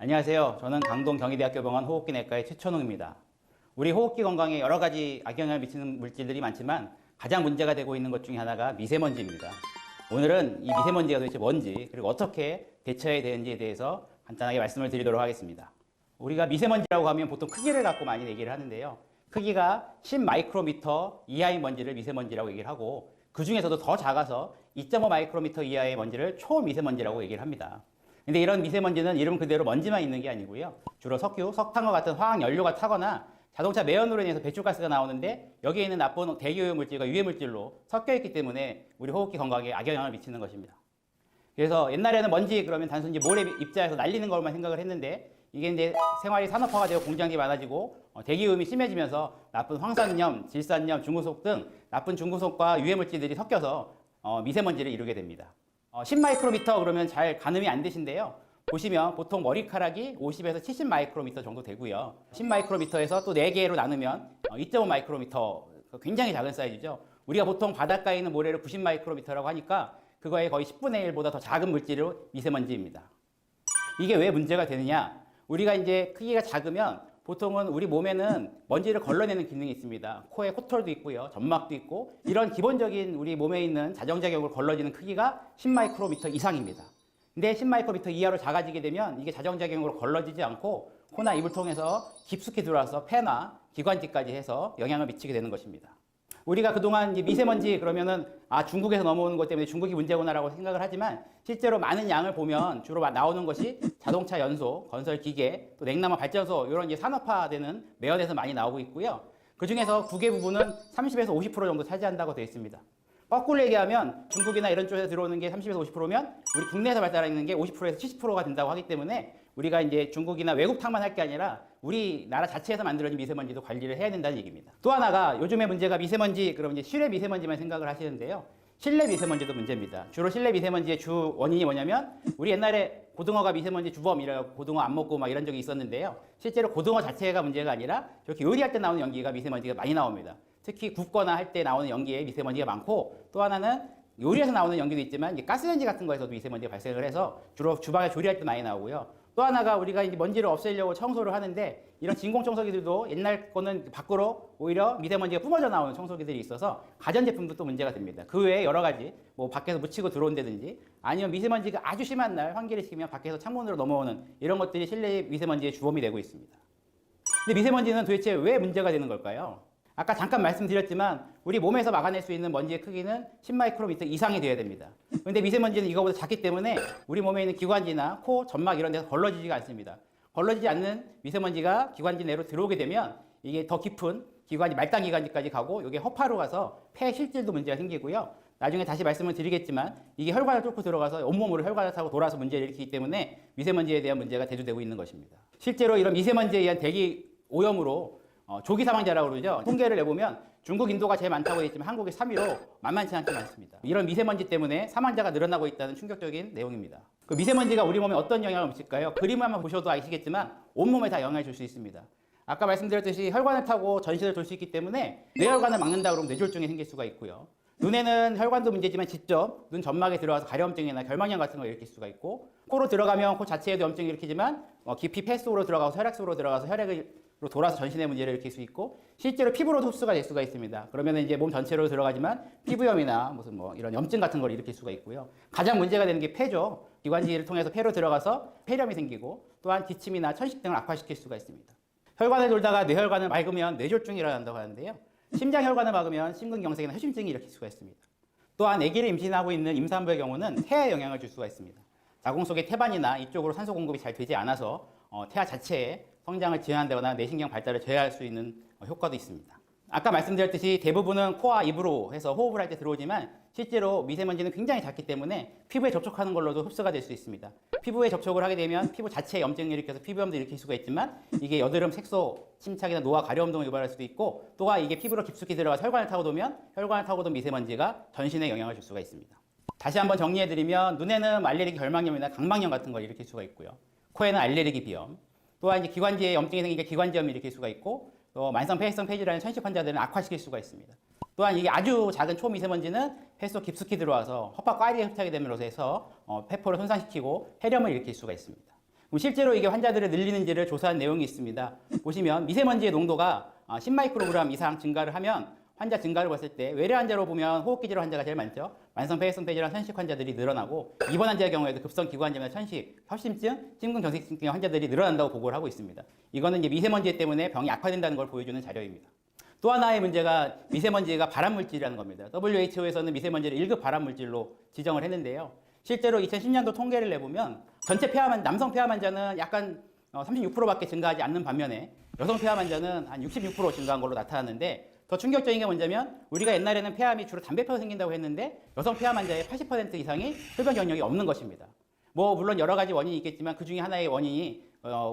안녕하세요. 저는 강동 경희대학교 병원 호흡기내과의 최천웅입니다. 우리 호흡기 건강에 여러 가지 악영향을 미치는 물질들이 많지만 가장 문제가 되고 있는 것 중에 하나가 미세먼지입니다. 오늘은 이 미세먼지가 도대체 뭔지 그리고 어떻게 대처해야 되는지에 대해서 간단하게 말씀을 드리도록 하겠습니다. 우리가 미세먼지라고 하면 보통 크기를 갖고 많이 얘기를 하는데요. 크기가 10 마이크로미터 이하의 먼지를 미세먼지라고 얘기를 하고 그 중에서도 더 작아서 2.5 마이크로미터 이하의 먼지를 초미세먼지라고 얘기를 합니다. 근데 이런 미세먼지는 이름 그대로 먼지만 있는 게 아니고요. 주로 석유, 석탄과 같은 화학 연료가 타거나 자동차 매연으로 인해서 배출가스가 나오는데 여기에 있는 나쁜 대기오염 물질과 유해 물질로 섞여 있기 때문에 우리 호흡기 건강에 악영향을 미치는 것입니다. 그래서 옛날에는 먼지 그러면 단순히 모래 입자에서 날리는 것만 생각을 했는데 이게 이제 생활이 산업화가 되고 공장이 많아지고 대기오염이 심해지면서 나쁜 황산염, 질산염, 중구속 등 나쁜 중구속과 유해 물질들이 섞여서 미세먼지를 이루게 됩니다. 10 마이크로미터 그러면 잘 가늠이 안 되신데요. 보시면 보통 머리카락이 50에서 70 마이크로미터 정도 되고요. 10 마이크로미터에서 또 4개로 나누면 2.5 마이크로미터, 굉장히 작은 사이즈죠. 우리가 보통 바닷가에 있는 모래를 90 마이크로미터라고 하니까 그거의 거의 10분의 1보다 더 작은 물질이 미세먼지입니다. 이게 왜 문제가 되느냐? 우리가 이제 크기가 작으면 보통은 우리 몸에는 먼지를 걸러내는 기능이 있습니다. 코에 코털도 있고요. 점막도 있고 이런 기본적인 우리 몸에 있는 자정작용을 걸러지는 크기가 10 마이크로미터 이상입니다. 근데 10 마이크로미터 이하로 작아지게 되면 이게 자정작용으로 걸러지지 않고 코나 입을 통해서 깊숙이 들어와서 폐나 기관지까지 해서 영향을 미치게 되는 것입니다. 우리가 그동안 이제 미세먼지 그러면은 중국에서 넘어오는 것 때문에 중국이 문제구나라고 생각을 하지만 실제로 많은 양을 보면 주로 나오는 것이 자동차 연소, 건설 기계, 또 냉난화 발전소 이런 이제 산업화되는 매연에서 많이 나오고 있고요. 그 중에서 국외 부분은 30에서 50% 정도 차지한다고 되어 있습니다. 거꾸로 얘기하면 중국이나 이런 쪽에서 들어오는 게 30에서 50%면 우리 국내에서 발달하는 게 50%에서 70%가 된다고 하기 때문에 우리가 이제 중국이나 외국 탓만 할 게 아니라 우리나라 자체에서 만들어진 미세먼지도 관리를 해야 된다는 얘기입니다. 또 하나가 요즘의 문제가 미세먼지, 그럼 이제 실외 미세먼지만 생각을 하시는데요. 실내 미세먼지도 문제입니다. 주로 실내 미세먼지의 주 원인이 뭐냐면 우리 옛날에 고등어가 미세먼지 주범이라고 고등어 안 먹고 막 이런 적이 있었는데요. 실제로 고등어 자체가 문제가 아니라 저렇게 요리할 때 나오는 연기가 미세먼지가 많이 나옵니다. 특히 굽거나 할 때 나오는 연기에 미세먼지가 많고 또 하나는 요리에서 나오는 연기도 있지만 이제 가스레인지 같은 거에서도 미세먼지가 발생을 해서 주로 주방에 조리할 때 많이 나오고요. 또 하나가 우리가 이제 먼지를 없애려고 청소를 하는데 이런 진공 청소기들도 옛날 거는 밖으로 오히려 미세먼지가 뿜어져 나오는 청소기들이 있어서 가전제품도 또 문제가 됩니다. 그 외에 여러 가지 뭐 밖에서 묻히고 들어온다든지 아니면 미세먼지가 아주 심한 날 환기를 시키면 밖에서 창문으로 넘어오는 이런 것들이 실내 미세먼지의 주범이 되고 있습니다. 근데 미세먼지는 도대체 왜 문제가 되는 걸까요? 아까 잠깐 말씀드렸지만 우리 몸에서 막아낼 수 있는 먼지의 크기는 10 마이크로미터 이상이 돼야 됩니다. 그런데 미세먼지는 이거보다 작기 때문에 우리 몸에 있는 기관지나 코, 점막 이런 데서 걸러지지가 않습니다. 걸러지지 않는 미세먼지가 기관지 내로 들어오게 되면 이게 더 깊은 기관지, 말단 기관지까지 가고 이게 허파로 가서 폐 실질도 문제가 생기고요. 나중에 다시 말씀을 드리겠지만 이게 혈관을 뚫고 들어가서 온몸으로 혈관을 타고 돌아서 문제를 일으키기 때문에 미세먼지에 대한 문제가 대두되고 있는 것입니다. 실제로 이런 미세먼지에 의한 대기 오염으로 조기 사망자라고 그러죠. 통계를 내보면 중국, 인도가 제일 많다고 되어 있지만 한국이 3위로 만만치 않게 많습니다. 이런 미세먼지 때문에 사망자가 늘어나고 있다는 충격적인 내용입니다. 그 미세먼지가 우리 몸에 어떤 영향을 미칠까요? 그림을 한번 보셔도 아시겠지만 온몸에 다 영향을 줄 수 있습니다. 아까 말씀드렸듯이 혈관을 타고 전신을 돌 수 있기 때문에 뇌혈관을 막는다 그러면 뇌졸중이 생길 수가 있고요. 눈에는 혈관도 문제지만 직접 눈 점막에 들어가서 가려움증이나 결막염 같은 걸 일으킬 수가 있고 코로 들어가면 코 자체에도 염증을 일으키지만 깊이 폐 속으로 들어가서 혈액 속으로 들어가서 혈액을 돌아서 전신의 문제를 일으킬 수 있고 실제로 피부로도 흡수가 될 수가 있습니다. 그러면 이제 몸 전체로 들어가지만 피부염이나 무슨 이런 염증 같은 걸 일으킬 수가 있고요. 가장 문제가 되는 게 폐죠. 기관지를 통해서 폐로 들어가서 폐렴이 생기고 또한 기침이나 천식 등을 악화시킬 수가 있습니다. 혈관을 돌다가 뇌혈관을 막으면 뇌졸중이 일어난다고 하는데요. 심장혈관을 막으면 심근경색이나 협심증이 일으킬 수가 있습니다. 또한 아기를 임신하고 있는 임산부의 경우는 태아에 영향을 줄 수가 있습니다. 자궁 속의 태반이나 이쪽으로 산소 공급이 잘 되지 않아서 태아 자체에 성장을 지연한다거나 뇌신경 발달을 제어할 수 있는 효과도 있습니다. 아까 말씀드렸듯이 대부분은 코와 입으로 해서 호흡을 할 때 들어오지만 실제로 미세먼지는 굉장히 작기 때문에 피부에 접촉하는 걸로도 흡수가 될 수 있습니다. 피부에 접촉을 하게 되면 피부 자체에 염증을 일으켜서 피부염도 일으킬 수가 있지만 이게 여드름, 색소, 침착이나 노화, 가려움 등을 유발할 수도 있고 또한 이게 피부로 깊숙이 들어가서 혈관을 타고 도면 혈관을 타고 돈 미세먼지가 전신에 영향을 줄 수가 있습니다. 다시 한번 정리해드리면 눈에는 알레르기 결막염이나 각막염 같은 걸 일으킬 수가 있고요. 코에는 알레르기 비염, 또한 이제 기관지에 염증이 생기니까 기관지염을 일으킬 수가 있고 또 만성 폐해성 폐질환의 천식 환자들은 악화시킬 수가 있습니다. 또한 이게 아주 작은 초미세먼지는 폐 속 깊숙이 들어와서 허파 꽈리에 흡착이 됨으로써 해서 폐포를 손상시키고 폐렴을 일으킬 수가 있습니다. 그럼 실제로 이게 환자들을 늘리는지를 조사한 내용이 있습니다. 보시면 미세먼지의 농도가 10마이크로그램 이상 증가를 하면 환자 증가를 봤을 때 외래 환자로 보면 호흡기 질환 환자가 제일 많죠. 만성 폐회성 폐질환 천식 환자들이 늘어나고 입원 환자의 경우에도 급성 기구 환자나 천식, 협심증, 심근경색증 등의 환자들이 늘어난다고 보고를 하고 있습니다. 이거는 이제 미세먼지 때문에 병이 악화된다는 걸 보여주는 자료입니다. 또 하나의 문제가 미세먼지가 발암물질이라는 겁니다. WHO에서는 미세먼지를 1급 발암물질로 지정을 했는데요. 실제로 2010년도 통계를 내보면 전체 남성 폐암 환자는 약간 36%밖에 증가하지 않는 반면에 여성 폐암 환자는 한 66% 증가한 걸로 나타났는데 더 충격적인 게 뭐냐면 우리가 옛날에는 폐암이 주로 담배 피워서 생긴다고 했는데 여성 폐암 환자의 80% 이상이 흡연 경력이 없는 것입니다. 뭐 물론 여러 가지 원인이 있겠지만 그 중에 하나의 원인이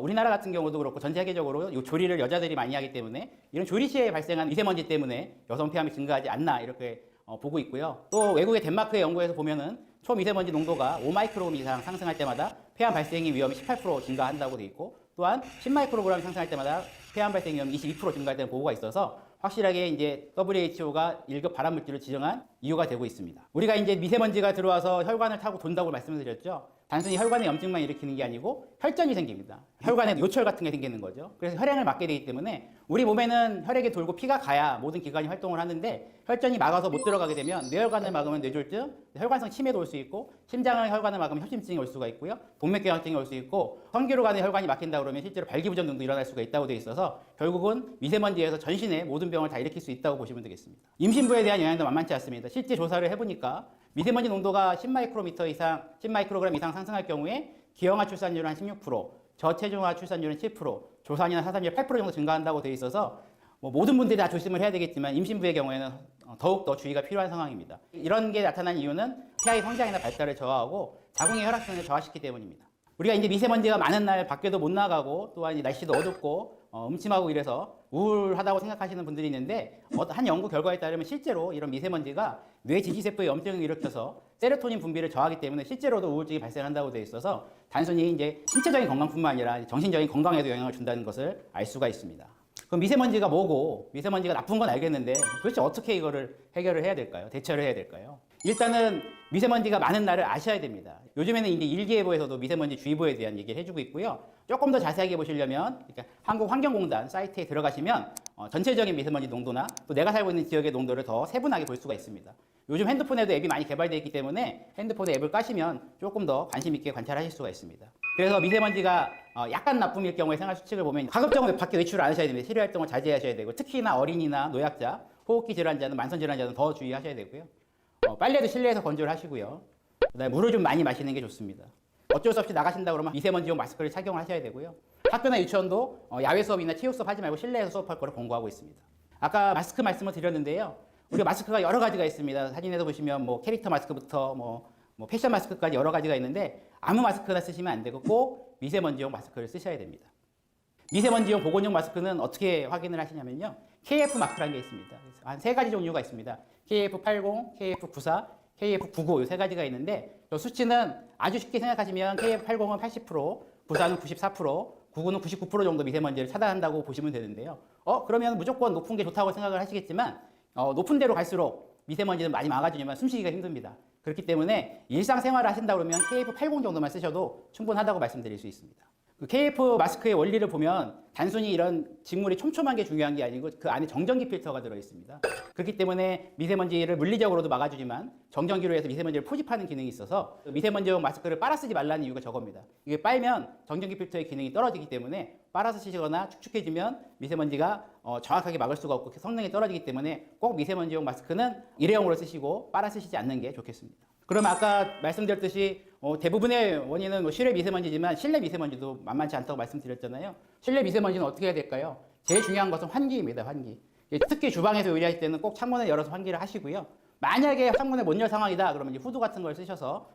우리나라 같은 경우도 그렇고 전 세계적으로 이 조리를 여자들이 많이 하기 때문에 이런 조리 시에 발생한 미세먼지 때문에 여성 폐암이 증가하지 않나 이렇게 보고 있고요. 또 외국의 덴마크의 연구에서 보면은 초미세먼지 농도가 5마이크로그램 이상 상승할 때마다 폐암 발생의 위험이 18% 증가한다고 돼 있고 또한 10마이크로그램 상승할 때마다 폐암 발생 위험이 22% 증가했다는 보고가 있어서 확실하게 이제 WHO가 1급 발암물질을 지정한 이유가 되고 있습니다. 우리가 이제 미세먼지가 들어와서 혈관을 타고 돈다고 말씀을 드렸죠. 단순히 혈관의 염증만 일으키는 게 아니고 혈전이 생깁니다. 혈관에 요철 같은 게 생기는 거죠. 그래서 혈행을 막게 되기 때문에 우리 몸에는 혈액이 돌고 피가 가야 모든 기관이 활동을 하는데 혈전이 막아서 못 들어가게 되면 뇌혈관을 막으면 뇌졸중, 혈관성 치매도 올 수 있고 심장의 혈관을 막으면 협심증이 올 수가 있고요. 동맥경화증이 올 수 있고 성기로 가는 혈관이 막힌다 그러면 실제로 발기부전 등도 일어날 수가 있다고 되어 있어서 결국은 미세먼지에서 전신의 모든 병을 다 일으킬 수 있다고 보시면 되겠습니다. 임신부에 대한 영향도 만만치 않습니다. 실제 조사를 해보니까 미세먼지 농도가 10마이크로그램 이상 상승할 경우에 기형아 출산율은 한 16%, 저체중아 출산율은 7%, 조산이나 사산율 8% 정도 증가한다고 되어 있어서 모든 분들이 다 조심을 해야 되겠지만 임신부의 경우에는 더욱더 주의가 필요한 상황입니다. 이런 게 나타난 이유는 폐하의 성장이나 발달을 저하하고 자궁의 혈액순환을 저하시키기 때문입니다. 우리가 이제 미세먼지가 많은 날 밖에도 못 나가고 또한 이 날씨도 어둡고 음침하고 이래서 우울하다고 생각하시는 분들이 있는데 한 연구 결과에 따르면 실제로 이런 미세먼지가 뇌 지지세포의 염증을 일으켜서 세로토닌 분비를 저하하기 때문에 실제로도 우울증이 발생한다고 되어 있어서 단순히 이제 신체적인 건강뿐만 아니라 정신적인 건강에도 영향을 준다는 것을 알 수가 있습니다. 그럼 미세먼지가 뭐고 미세먼지가 나쁜 건 알겠는데 도대체 어떻게 이거를 해결을 해야 될까요? 대처를 해야 될까요? 일단은 미세먼지가 많은 날을 아셔야 됩니다. 요즘에는 이제 일기예보에서도 미세먼지 주의보에 대한 얘기를 해주고 있고요. 조금 더 자세하게 보시려면 한국환경공단 사이트에 들어가시면 전체적인 미세먼지 농도나 또 내가 살고 있는 지역의 농도를 더 세분하게 볼 수가 있습니다. 요즘 핸드폰에도 앱이 많이 개발되어 있기 때문에 핸드폰에 앱을 까시면 조금 더 관심 있게 관찰하실 수가 있습니다. 그래서 미세먼지가 약간 나쁨일 경우에 생활 수칙을 보면 가급적이면 밖에 외출을 안 하셔야 됩니다. 실외 활동을 자제하셔야 되고 특히나 어린이나 노약자, 호흡기 질환자는 만성 질환자는 더 주의하셔야 되고요. 빨래도 실내에서 건조를 하시고요. 그다음에 물을 좀 많이 마시는 게 좋습니다. 어쩔 수 없이 나가신다 그러면 미세먼지용 마스크를 착용하셔야 되고요. 학교나 유치원도 야외 수업이나 체육 수업 하지 말고 실내에서 수업할 거를 권고하고 있습니다. 아까 마스크 말씀을 드렸는데요. 우리가 마스크가 여러 가지가 있습니다. 사진에서 보시면 캐릭터 마스크부터 뭐 패션 마스크까지 여러 가지가 있는데 아무 마스크나 쓰시면 안 되고 꼭 미세먼지용 마스크를 쓰셔야 됩니다. 미세먼지용 보건용 마스크는 어떻게 확인을 하시냐면요. KF 마크라는 게 있습니다. 한 세 가지 종류가 있습니다. KF80, KF94, KF99 이 세 가지가 있는데 이 수치는 아주 쉽게 생각하시면 KF80은 80%, 94는 94%, 99는 99% 정도 미세먼지를 차단한다고 보시면 되는데요. 그러면 무조건 높은 게 좋다고 생각을 하시겠지만 높은 데로 갈수록 미세먼지는 많이 막아주지만 숨쉬기가 힘듭니다. 그렇기 때문에 일상생활을 하신다 그러면 KF80 정도만 쓰셔도 충분하다고 말씀드릴 수 있습니다. 그 KF 마스크의 원리를 보면 단순히 이런 직물이 촘촘한 게 중요한 게 아니고 그 안에 정전기 필터가 들어있습니다. 그렇기 때문에 미세먼지를 물리적으로도 막아주지만 정전기로 해서 미세먼지를 포집하는 기능이 있어서 미세먼지용 마스크를 빨아 쓰지 말라는 이유가 저겁니다. 이게 빨면 정전기 필터의 기능이 떨어지기 때문에 빨아서 쓰시거나 축축해지면 미세먼지가 정확하게 막을 수가 없고 성능이 떨어지기 때문에 꼭 미세먼지용 마스크는 일회용으로 쓰시고 빨아 쓰시지 않는 게 좋겠습니다. 그럼 아까 말씀드렸듯이 대부분의 원인은 실외 미세먼지지만 실내 미세먼지도 만만치 않다고 말씀드렸잖아요. 실내 미세먼지는 어떻게 해야 될까요? 제일 중요한 것은 환기입니다. 환기. 특히 주방에서 요리하실 때는 꼭 창문을 열어서 환기를 하시고요. 만약에 창문을 못 열 상황이다 그러면 이제 후드 같은 걸 쓰셔서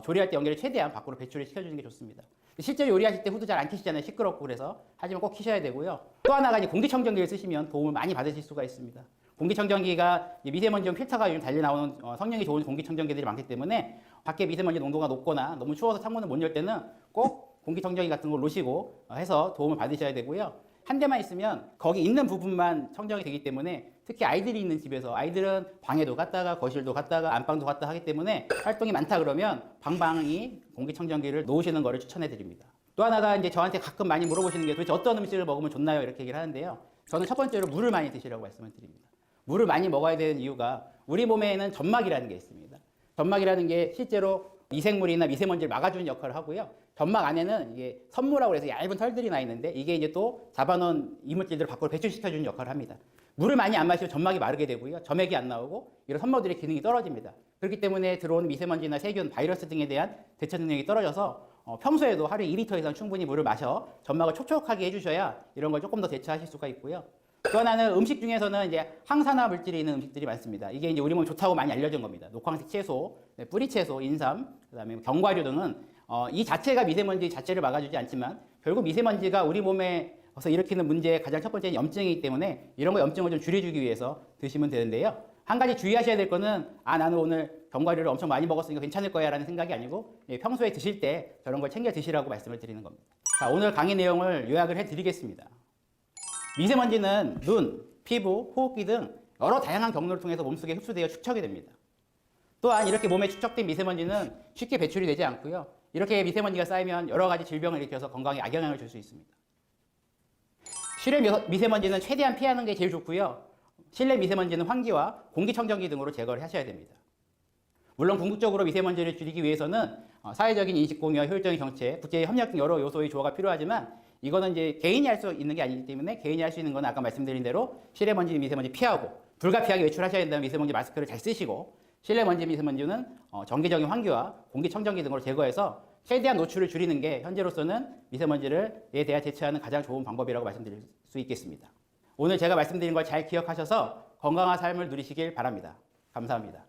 조리할 때 연기를 최대한 밖으로 배출을 시켜주는 게 좋습니다. 실제로 요리하실 때 후드 잘 안 켜시잖아요. 시끄럽고 그래서. 하지만 꼭 켜셔야 되고요. 또 하나가 이제 공기청정기를 쓰시면 도움을 많이 받으실 수가 있습니다. 공기청정기가 미세먼지용 필터가 요즘 달려 나오는 성능이 좋은 공기청정기들이 많기 때문에 밖에 미세먼지 농도가 높거나 너무 추워서 창문을 못 열 때는 꼭 공기청정기 같은 걸 놓으시고 해서 도움을 받으셔야 되고요. 한 대만 있으면 거기 있는 부분만 청정이 되기 때문에 특히 아이들이 있는 집에서 아이들은 방에도 갔다가 거실도 갔다가 안방도 갔다 하기 때문에 활동이 많다 그러면 방방이 공기청정기를 놓으시는 것을 추천해 드립니다. 또 하나가 이제 저한테 가끔 많이 물어보시는 게 도대체 어떤 음식을 먹으면 좋나요? 이렇게 얘기를 하는데요. 저는 첫 번째로 물을 많이 드시라고 말씀을 드립니다. 물을 많이 먹어야 되는 이유가 우리 몸에는 점막이라는 게 있습니다. 점막이라는 게 실제로 미생물이나 미세먼지를 막아주는 역할을 하고요. 점막 안에는 이게 섬무라고 해서 얇은 털들이 나 있는데 이게 이제 또 잡아놓은 이물질들을 밖으로 배출시켜주는 역할을 합니다. 물을 많이 안 마시면 점막이 마르게 되고요. 점액이 안 나오고 이런 섬모들의 기능이 떨어집니다. 그렇기 때문에 들어오는 미세먼지나 세균, 바이러스 등에 대한 대처 능력이 떨어져서 평소에도 하루에 2리터 이상 충분히 물을 마셔 점막을 촉촉하게 해주셔야 이런 걸 조금 더 대처하실 수가 있고요. 또 하나는 음식 중에서는 이제 항산화 물질이 있는 음식들이 많습니다. 이게 이제 우리 몸에 좋다고 많이 알려진 겁니다. 녹황색 채소, 뿌리 채소, 인삼, 그다음에 견과류 등은 이 자체가 미세먼지 자체를 막아주지 않지만 결국 미세먼지가 우리 몸에서 일으키는 문제의 가장 첫 번째는 염증이기 때문에 이런 거 염증을 좀 줄여주기 위해서 드시면 되는데요. 한 가지 주의하셔야 될 거는 나는 오늘 견과류를 엄청 많이 먹었으니까 괜찮을 거야 라는 생각이 아니고 평소에 드실 때 저런 걸 챙겨 드시라고 말씀을 드리는 겁니다. 자, 오늘 강의 내용을 요약을 해드리겠습니다. 미세먼지는 눈, 피부, 호흡기 등 여러 다양한 경로를 통해서 몸속에 흡수되어 축적이 됩니다. 또한 이렇게 몸에 축적된 미세먼지는 쉽게 배출이 되지 않고요. 이렇게 미세먼지가 쌓이면 여러 가지 질병을 일으켜서 건강에 악영향을 줄 수 있습니다. 실외 미세먼지는 최대한 피하는 게 제일 좋고요. 실내 미세먼지는 환기와 공기청정기 등으로 제거를 하셔야 됩니다. 물론 궁극적으로 미세먼지를 줄이기 위해서는 사회적인 인식공유와 효율적인 정책, 국제의 협력 등 여러 요소의 조화가 필요하지만 이거는 이제 개인이 할 수 있는 게 아니기 때문에 개인이 할 수 있는 건 아까 말씀드린 대로 실내 먼지, 미세먼지 피하고 불가피하게 외출하셔야 된다면 미세먼지 마스크를 잘 쓰시고 실내 먼지, 미세먼지는 정기적인 환기와 공기청정기 등으로 제거해서 최대한 노출을 줄이는 게 현재로서는 미세먼지에 대해 대처하는 가장 좋은 방법이라고 말씀드릴 수 있겠습니다. 오늘 제가 말씀드린 걸 잘 기억하셔서 건강한 삶을 누리시길 바랍니다. 감사합니다.